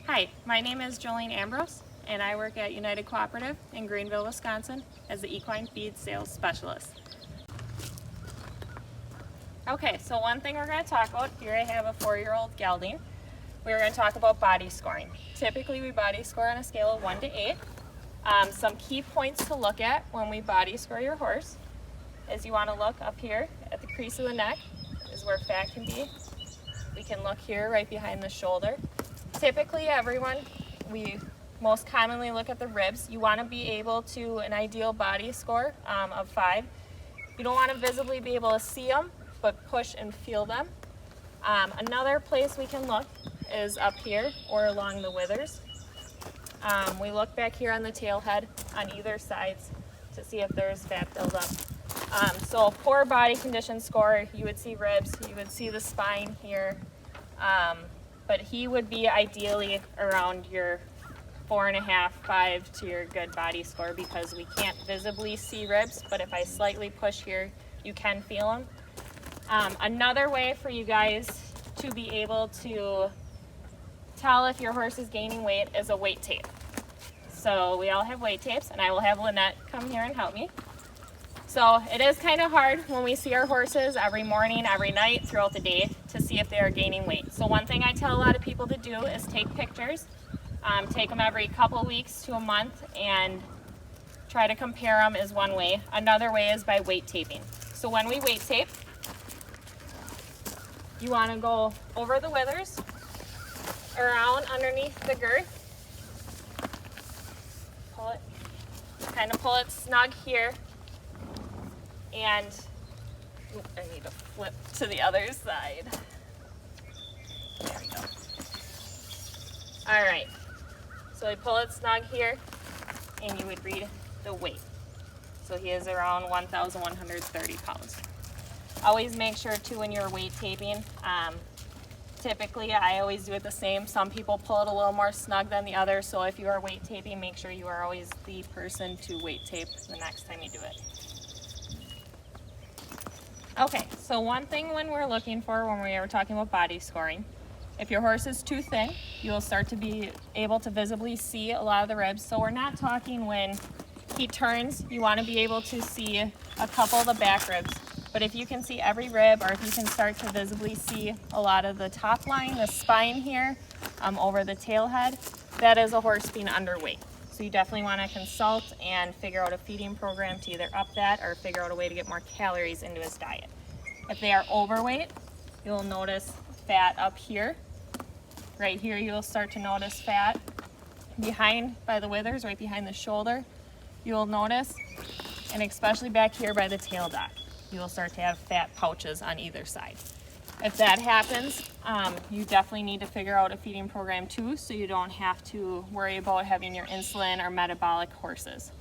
Hi, my name is Jolene Ambrose, and I work at United Cooperative in Greenville, Wisconsin as the Equine Feed Sales Specialist. Okay, so one thing we're going to talk about, here I have a 4-year-old gelding. We're going to talk about body scoring. Typically we body score on a scale of 1 to 8. Some key points to look at when we body score your horse is you want to look up here at the crease of the neck is where fat can be. We can look here right behind the shoulder. Typically we most commonly look at the ribs. You want to be able to, an ideal body score of 5. You don't want to visibly be able to see them, but push and feel them. Another place we can look is up here or along the withers. We look back here on the tail head on either sides to see if there's fat buildup. So poor body condition score, you would see ribs, you would see the spine here, but he would be ideally around your 4.5, 5 to your good body score because we can't visibly see ribs, but if I slightly push here, you can feel them. Another way for you guys to be able to tell if your horse is gaining weight is a weight tape. So we all have weight tapes, and I will have Lynette come here and help me. So it is kind of hard when we see our horses every morning, every night, throughout the day to see if they are gaining weight. So one thing I tell a lot of people to do is take pictures. Take them every couple weeks to a month and try to compare them is one way. Another way is by weight taping. So when we weight tape, you want to go over the withers, around underneath the girth, pull it, kind of pull it snug here, and I need to flip to the other side. There we go. All right, so we pull it snug here, and you would read the weight. So he is around 1,130 pounds. Always make sure too when you're weight taping, typically I always do it the same. Some people pull it a little more snug than the other, so if you are weight taping, make sure you are always the person to weight tape the next time you do it. Okay, so one thing when we're looking for when we are talking about body scoring, if your horse is too thin, you will start to be able to visibly see a lot of the ribs. So we're not talking when he turns, you want to be able to see a couple of the back ribs. But if you can see every rib, or if you can start to visibly see a lot of the top line, the spine here, over the tail head, that is a horse being underweight. So you definitely want to consult and figure out a feeding program to either up that or figure out a way to get more calories into his diet. If they are overweight, you'll notice fat up here. Right here you'll start to notice fat behind by the withers, right behind the shoulder. You'll notice, and especially back here by the tail dock, you will start to have fat pouches on either side. If that happens, you definitely need to figure out a feeding program too, so you don't have to worry about having your insulin or metabolic horses.